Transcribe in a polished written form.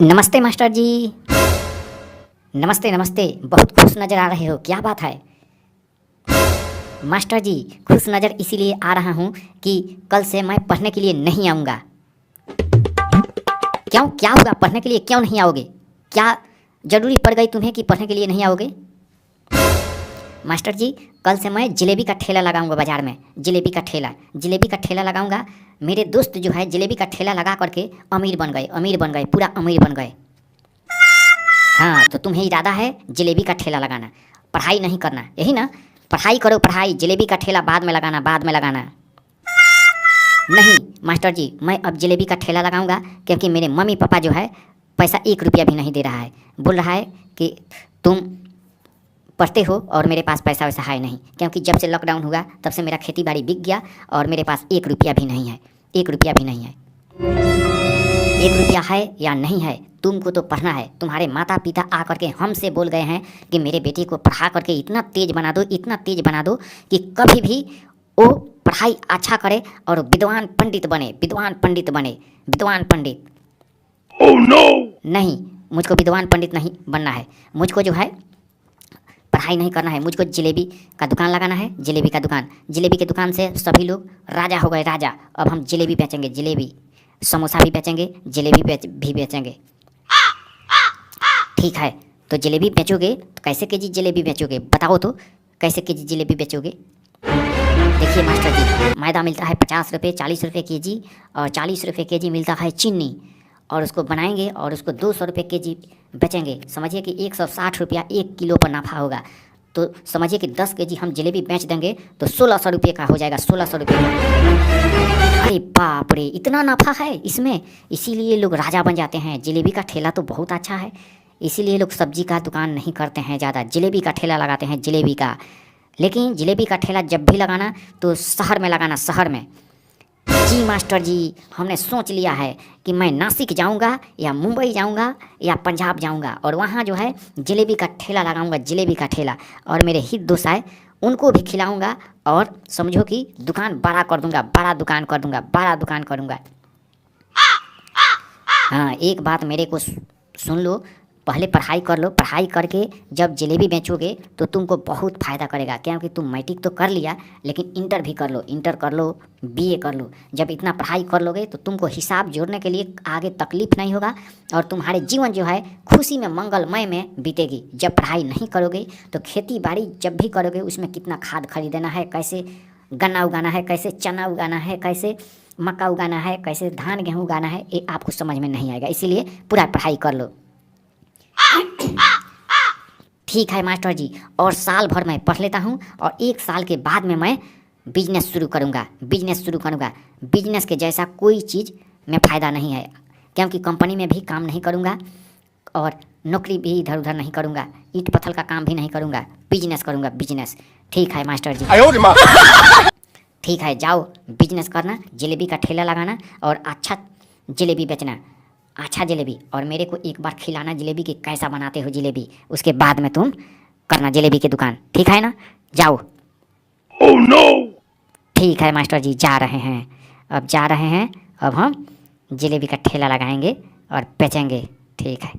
नमस्ते मास्टर जी। नमस्ते नमस्ते। बहुत खुश नज़र आ रहे हो, क्या बात है? मास्टर जी, खुश नज़र इसीलिए आ रहा हूँ कि कल से मैं पढ़ने के लिए नहीं आऊँगा। क्यों, क्या होगा? पढ़ने के लिए क्यों नहीं आओगे? क्या ज़रूरी पड़ गई तुम्हें कि पढ़ने के लिए नहीं आओगे? मास्टर जी, कल से मैं जलेबी का ठेला लगाऊंगा बाज़ार में। जलेबी का ठेला लगाऊंगा। मेरे दोस्त जो है जलेबी का ठेला लगा करके अमीर बन गए, पूरा अमीर बन गए। हाँ, तो तुम्हें इरादा है जलेबी का ठेला लगाना, पढ़ाई नहीं करना, यही ना? पढ़ाई करो पढ़ाई, जलेबी का ठेला बाद में लगाना, बाद में लगाना। नहीं मास्टर जी, मैं अब जलेबी का ठेला लगाऊंगा क्योंकि मेरे मम्मी पापा जो है पैसा 1 रुपया भी नहीं दे रहा है। बोल रहा है कि तुम पढ़ते हो और मेरे पास पैसा वैसा है नहीं, क्योंकि जब से लॉकडाउन हुआ तब से मेरा खेती बाड़ी बिक गया और मेरे पास 1 रुपया भी नहीं है। 1 रुपया भी नहीं है। 1 रुपया है या नहीं है, तुमको तो पढ़ना है। तुम्हारे माता पिता आ करके हमसे बोल गए हैं कि मेरे बेटे को पढ़ा करके इतना तेज बना दो, इतना तेज बना दो कि कभी भी वो पढ़ाई अच्छा करे और विद्वान पंडित बने, विद्वान पंडित बने, विद्वान पंडित। Oh no! नहीं, मुझको विद्वान पंडित नहीं बनना है। मुझको जो है पढ़ाई नहीं करना है। मुझको जलेबी का दुकान लगाना है। जलेबी का दुकान, जलेबी के दुकान से सभी लोग राजा हो गए, राजा। अब हम जलेबी बेचेंगे, जलेबी, समोसा भी बेचेंगे, जलेबी भी बेचेंगे। ठीक है, तो जलेबी बेचोगे तो कैसे केजी जलेबी बेचोगे, बताओ तो, कैसे केजी जलेबी बेचोगे? देखिए मास्टर जी, मैदा मिलता है 50 रुपये, 40 रुपये केजी, और 40 रुपये केजी मिलता है चीनी, और उसको बनाएंगे और उसको 200 रुपये केजी बेचेंगे। समझिए कि 160 रुपया 1 किलो पर नफ़ा होगा। तो समझिए कि 10 केजी हम जलेबी बेच देंगे तो 1600 रुपये का हो जाएगा, 1600 रुपये का। अरे बाप रे, इतना नफ़ा है इसमें, इसीलिए लोग राजा बन जाते हैं। जलेबी का ठेला तो बहुत अच्छा है, इसीलिए लोग सब्जी का दुकान नहीं करते हैं ज़्यादा, जलेबी का ठेला लगाते हैं, जलेबी का। लेकिन जलेबी का ठेला जब भी लगाना तो शहर में लगाना, शहर में। जी मास्टर जी, हमने सोच लिया है कि मैं नासिक जाऊंगा या मुंबई जाऊंगा या पंजाब जाऊंगा और वहाँ जो है जलेबी का ठेला लगाऊंगा, जलेबी का ठेला। और मेरे हित दोस्त आए उनको भी खिलाऊंगा और समझो कि दुकान बड़ा कर दूंगा, बड़ा दुकान कर दूंगा, बड़ा दुकान करूंगा। हाँ, एक बात मेरे को सुन लो, पहले पढ़ाई कर लो। पढ़ाई करके जब जलेबी बेचोगे तो तुमको बहुत फ़ायदा करेगा, क्योंकि तुम मैट्रिक तो कर लिया, लेकिन इंटर भी कर लो, इंटर कर लो, बीए कर लो। जब इतना पढ़ाई कर लोगे तो तुमको हिसाब जोड़ने के लिए आगे तकलीफ नहीं होगा और तुम्हारे जीवन जो है खुशी में, मंगलमय में बीतेगी। जब पढ़ाई नहीं करोगे तो खेती बाड़ी जब भी करोगे उसमें कितना खाद खरीदना है, कैसे गन्ना उगाना है, कैसे चना उगाना है, कैसे मक्का उगाना है, कैसे धान गेहूँ उगाना है, ये आपको समझ में नहीं आएगा। इसीलिए पूरा पढ़ाई कर लो। ठीक है मास्टर जी, और साल भर मैं पढ़ लेता हूँ और 1 साल के बाद में मैं बिजनेस शुरू करूँगा, बिजनेस शुरू करूँगा। बिजनेस के जैसा कोई चीज़ में फ़ायदा नहीं है, क्योंकि कंपनी में भी काम नहीं करूँगा और नौकरी भी इधर उधर नहीं करूँगा, ईंट पत्थर का काम भी नहीं करूँगा, बिजनेस करूँगा, बिजनेस। ठीक है मास्टर जी, ठीक है, जाओ बिजनेस करना, जलेबी का ठेला लगाना और अच्छा जलेबी बेचना, अच्छा जलेबी। और मेरे को एक बार खिलाना जलेबी कि कैसा बनाते हो जलेबी, उसके बाद में तुम करना जलेबी की दुकान, ठीक है ना? जाओ। Oh no! ठीक है मास्टर जी, जा रहे हैं, अब जा रहे हैं। अब हम जलेबी का ठेला लगाएंगे और बेचेंगे, ठीक है।